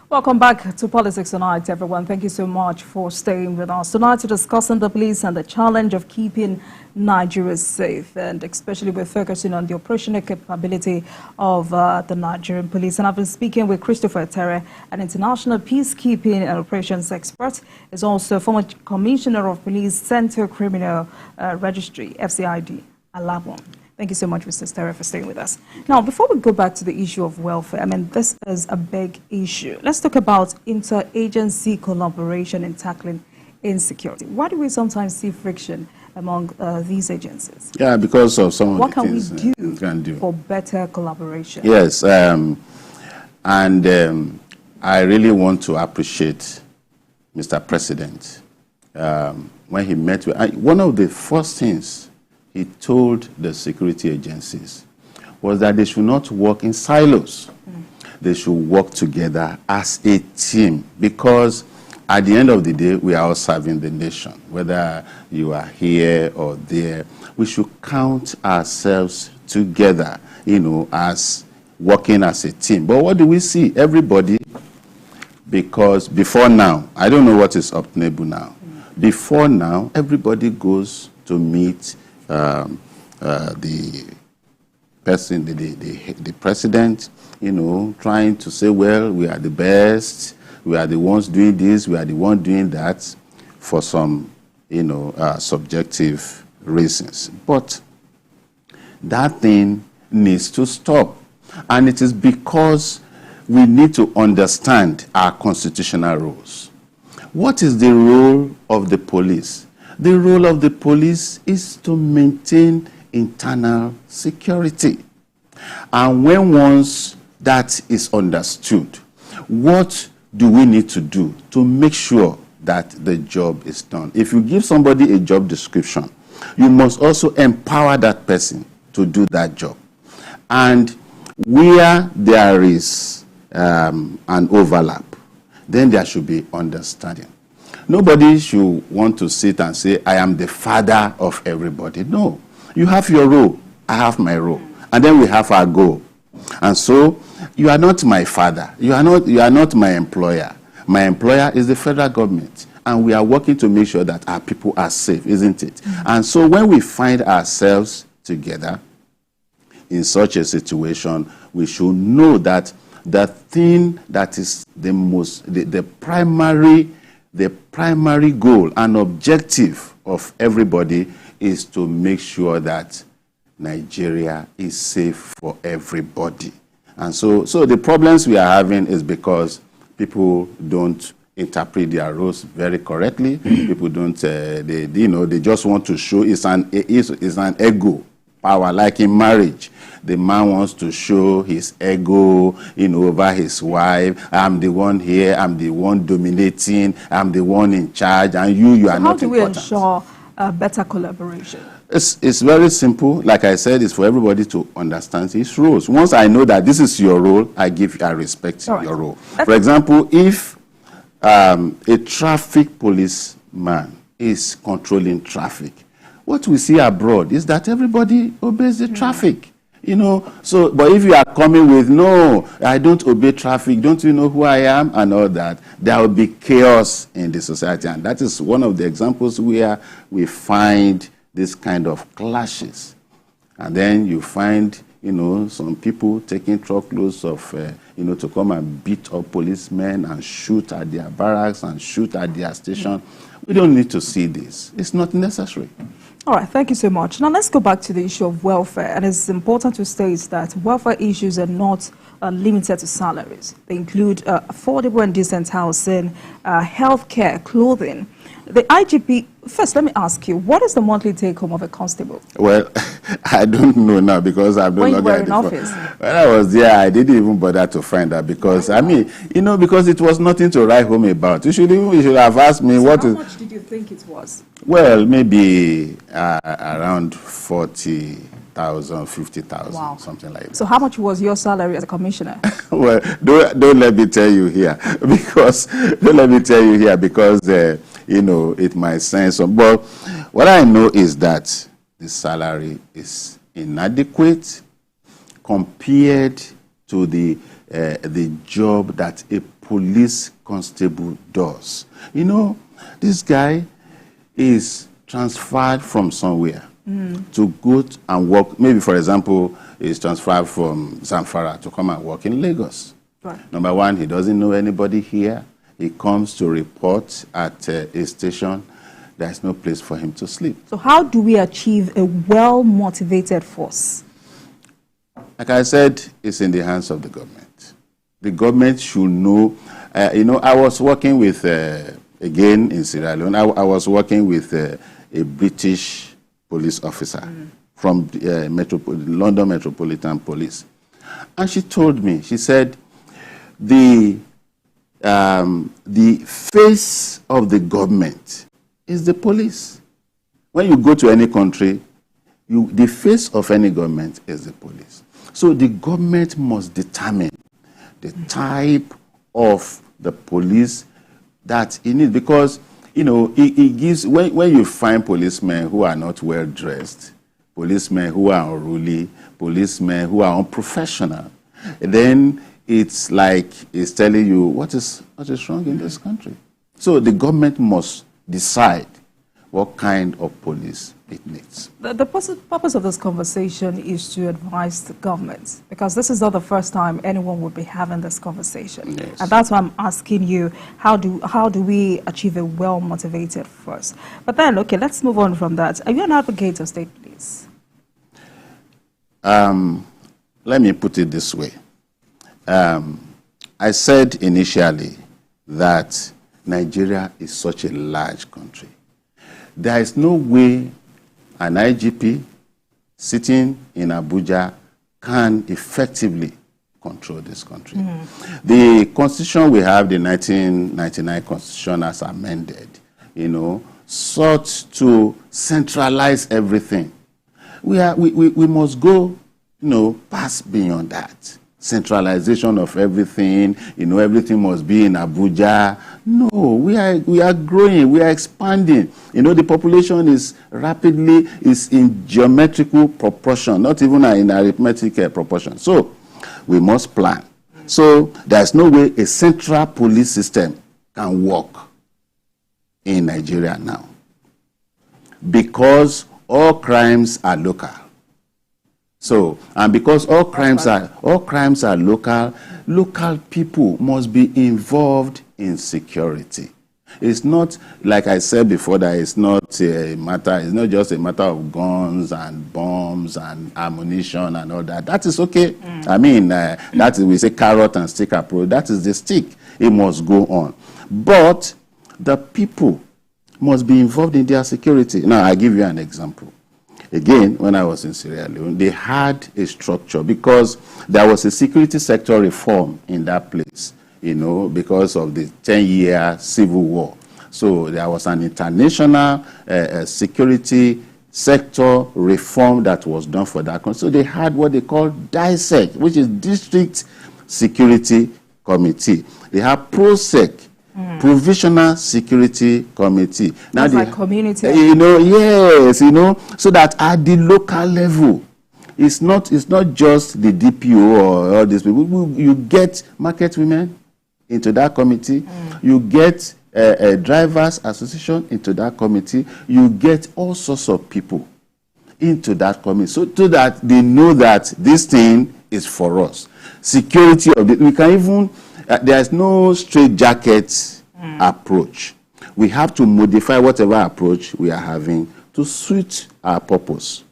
Welcome back to Politics Tonight, everyone. Thank you so much for staying with us. Tonight, we're discussing the police and the challenge of keeping Nigeria safe, and especially we're focusing on the operational capability of the Nigerian police. And I've been speaking with Christopher Atere, an international peacekeeping and operations expert. He's also former Commissioner of Police Central Criminal Registry, FCID, Alabon. Thank you so much, Mr. Atere, for staying with us. Now, before we go back to the issue of welfare, I mean, this is a big issue. Let's talk about interagency collaboration in tackling insecurity. Why do we sometimes see friction among these agencies? Yeah, because of some what of the things we can do for better collaboration? Yes, I really want to appreciate Mr. President when he met with one of the first things he told the security agencies was that they should not work in silos. They should work together as a team, because at the end of the day, we are all serving the nation. Whether you are here or there, we should count ourselves together, as working as a team. But what do we see? Everybody, because before now, I don't know what is obtainable now. Before now, everybody goes to meet the person, the president, trying to say, well, we are the best, we are the ones doing this, we are the ones doing that, for some, subjective reasons. But that thing needs to stop. And it is because we need to understand our constitutional rules. What is the role of the police? The role of the police is to maintain internal security. And when once that is understood, what do we need to do to make sure that the job is done? If you give somebody a job description, you must also empower that person to do that job. And where there is an overlap, then there should be understanding. Nobody should want to sit and say, I am the father of everybody. No. You have your role, I have my role. And then we have our goal. And so, you are not my father. You are not my employer. My employer is the federal government. And we are working to make sure that our people are safe, isn't it? And so when we find ourselves together in such a situation, we should know that the thing that is the primary goal and objective of everybody is to make sure that Nigeria is safe for everybody. And so the problems we are having is because people don't interpret their roles very correctly. People don't, they just want to show it's an ego power, like in marriage. The man wants to show his ego, over his wife. I'm the one here, I'm the one dominating, I'm the one in charge, and you are not important. How do we ensure better collaboration? It's very simple. Like I said, it's for everybody to understand his roles. Once I know that this is your role, I respect your role. For example, if a traffic policeman is controlling traffic, what we see abroad is that everybody obeys the traffic. But if you are coming with, no, I don't obey traffic, don't you know who I am, and all that, there will be chaos in the society. And that is one of the examples where we find this kind of clashes. And then you find, some people taking truckloads of, to come and beat up policemen and shoot at their barracks and shoot at their station. We don't need to see this. It's not necessary. All right, thank you so much. Now let's go back to the issue of welfare. And it's important to state that welfare issues are not limited to salaries. They include affordable and decent housing, healthcare, clothing. The IGP, first let me ask you, what is the monthly take home of a constable? Well, I don't know now because I've When you were in office? When I was there, I didn't even bother to find out because, because it was nothing to write home about. You should have asked me how much did you think it was? Well, maybe around 40,000, 50,000, something like that. So how much was your salary as a commissioner? Well, don't let me tell you here because it might sound some. But what I know is that the salary is inadequate compared to the the job that a police constable does. You know, this guy is transferred from somewhere to go and work. Maybe, for example, he's transferred from Zamfara to come and work in Lagos. Right. Number one, he doesn't know anybody here. He comes to report at a station. There's no place for him to sleep. So how do we achieve a well-motivated force? Like I said, it's in the hands of the government. The government should know. You know, I was working with, again in Sierra Leone, I was working with a British police officer from London Metropolitan Police. And she told me, she said, the face of the government is the police. When you go to any country, the face of any government is the police. So the government must determine the type of the police that it needs, because, you know, it gives, when you find policemen who are not well dressed, policemen who are unruly, policemen who are unprofessional, then it's like it's telling you what is wrong in this country. So the government must decide what kind of police it needs. The purpose of this conversation is to advise the government, because this is not the first time anyone will be having this conversation. Yes. And that's why I'm asking you, how do we achieve a well-motivated force? But then, okay, let's move on from that. Are you an advocate of state police? Let me put it this way. I said initially that Nigeria is such a large country. There is no way an IGP sitting in Abuja can effectively control this country. The constitution we have, the 1999 constitution as amended, you know, sought to centralize everything. We must go, you know, past beyond that. Centralization of everything, you know, everything must be in Abuja. No, we are growing, we are expanding. You know, the population is in geometrical proportion, not even in arithmetic proportion. So we must plan. So there's no way a central police system can work in Nigeria now, because all crimes are local. So, and because all crimes are local people must be involved in security. It's not, like I said before, that it's not just a matter of guns and bombs and ammunition and all that. That is okay. I mean, that is, we say carrot and stick approach. That is the stick. It must go on. But the people must be involved in their security. Now, I'll give you an example. Again, when I was in Sierra Leone, they had a structure because there was a security sector reform in that place, you know, because of the 10-year civil war. So there was an international security sector reform that was done for that country. So they had what they call DISEC, which is District Security Committee. They have PROSEC, Provisional Security Committee. Now, like community, you know, yes, you know, so that at the local level, it's not just the DPO or all these people. You get market women into that committee. You get a drivers association into that committee. You get all sorts of people into that committee, so that they know that this thing is for us. Security of we can even. There's no straitjacket approach. We have to modify whatever approach we are having to suit our purpose.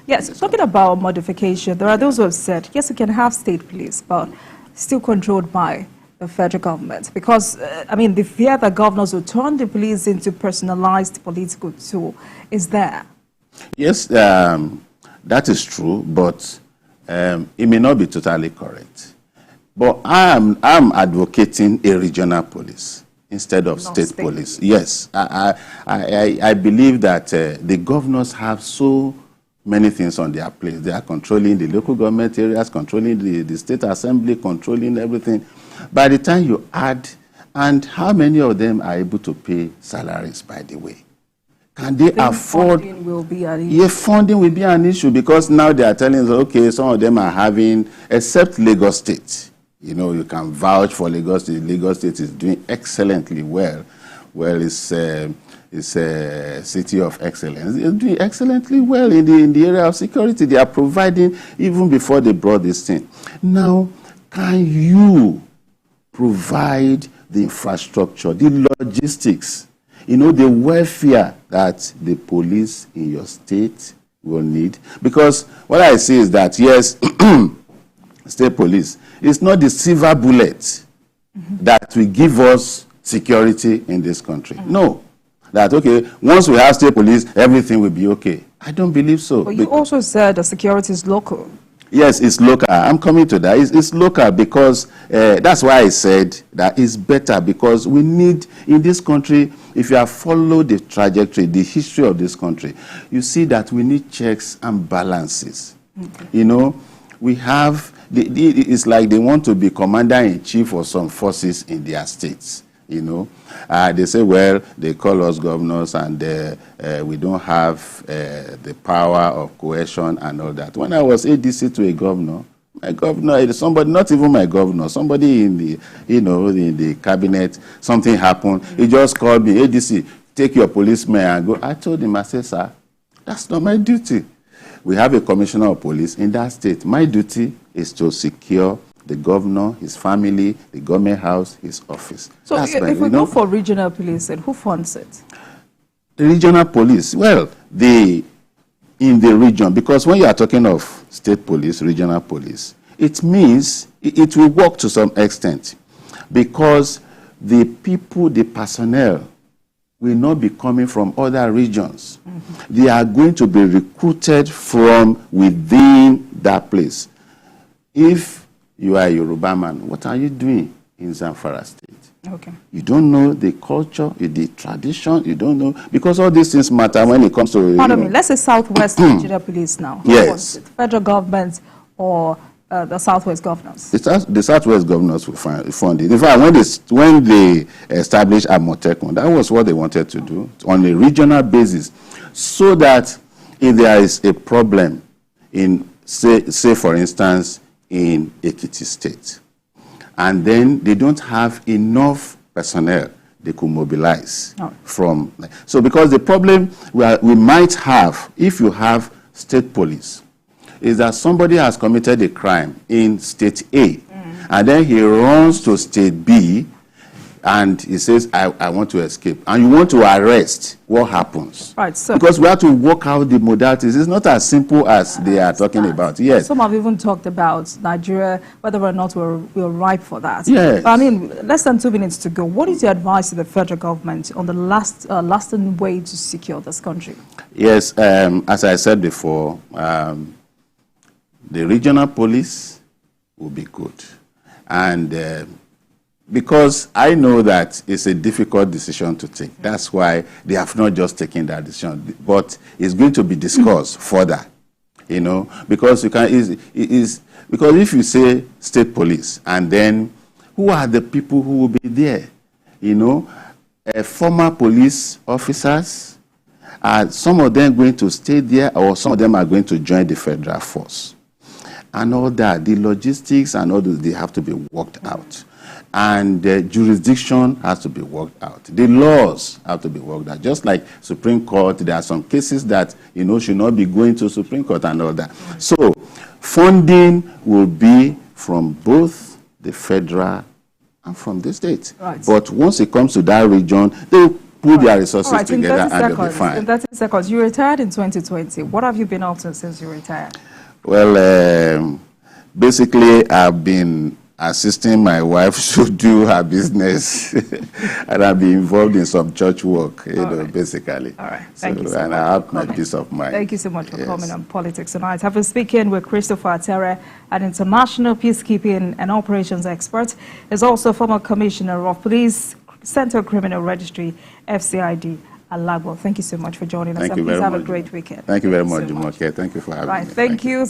Yes, talking about modification, there are those who have said, yes, we can have state police, but still controlled by the federal government. Because, I mean, the fear that governors will turn the police into personalized political tool is there. Yes, that is true, but it may not be totally correct. But I'm advocating a regional police instead of state police. Yes, I believe that the governors have so many things on their plate. They are controlling the local government areas, controlling the state assembly, controlling everything. By the time you add, and how many of them are able to pay salaries, by the way? Can they afford? Funding will be an issue. Yeah, funding will be an issue, because now they are telling us, okay, some of them are having, except Lagos State. You know, you can vouch for Lagos State. Lagos State is doing excellently well. Well, it's a city of excellence. It's doing excellently well in the area of security. They are providing even before they brought this thing. Now, can you provide the infrastructure, the logistics, you know, the welfare that the police in your state will need? Because what I see is that, yes, state police, it's not the silver bullet that will give us security in this country. No. That, okay, once we have state police, everything will be okay. I don't believe so. But you also said the security is local. Yes, it's local. I'm coming to that. It's local because that's why I said that it's better, because we need, in this country, if you have followed the trajectory, the history of this country, you see that we need checks and balances. Okay. You know, we have, it's like they want to be commander-in-chief of some forces in their states. You know, they say, well, they call us governors and we don't have the power of coercion and all that. When I was ADC to a governor, my governor, somebody, not even my governor, somebody in the, you know, in the cabinet, something happened. He just called me, ADC, take your policeman and go. I told him, I said, sir, that's not my duty. We have a commissioner of police in that state. My duty is to secure the governor, his family, the government house, his office. So if we go for regional police, then who funds it? The regional police, well, in the region, because when you are talking of state police, regional police, it means it will work to some extent, because the people, the personnel, will not be coming from other regions. They are going to be recruited from within that place. If you are a Yoruba man, what are you doing in Zamfara State? Okay. You don't know the culture, the tradition, you don't know, because all these things matter when it comes to... Pardon me, let's say Southwest Nigeria Police now. Yes. Federal government or the Southwest governors? The Southwest governors will fund it. In fact, when they established Amotekun, that was what they wanted to do on a regional basis, so that if there is a problem in, say for instance, in Ekiti State, and then they don't have enough personnel they could mobilize from. So because the problem we might have, if you have state police, is that somebody has committed a crime in state A, and then he runs to state B, and he says, I want to escape. And you want to arrest, what happens? Right, so because we have to work out the modalities. It's not as simple as they are talking about. Yes. Some have even talked about Nigeria, whether or not we're ripe for that. Yes. But I mean, less than 2 minutes to go. What is your advice to the federal government on the lasting way to secure this country? Yes, as I said before, the regional police will be good. And because I know that it's a difficult decision to take. That's why they have not just taken that decision, but it's going to be discussed further, you know, because you can because if you say state police, and then who are the people who will be there, you know, former police officers, are some of them going to stay there, or some of them are going to join the federal force, and all that, the logistics and all those, they have to be worked out. And the jurisdiction has to be worked out. The laws have to be worked out. Just like Supreme Court, there are some cases that, you know, should not be going to Supreme Court and all that. So funding will be from both the federal and from the state. Right. But once it comes to that region, they put their resources together and they'll be fine. In 30 seconds, you retired in 2020. What have you been up to since you retired? Well, basically, I've been assisting my wife to do her business, and I'll be involved in some church work, you know, basically. All right, thank you so much. And I have my peace of mind. Thank you so much for coming on Politics Tonight. I've been speaking with Christopher Atere, an international peacekeeping and operations expert. He's also former commissioner of police, Central Criminal Registry, FCID. Alagbo. Thank you so much for joining us. Thank you very much. Have a great weekend. Thank you very much, Jumoke. Thank you for having me. Thank you.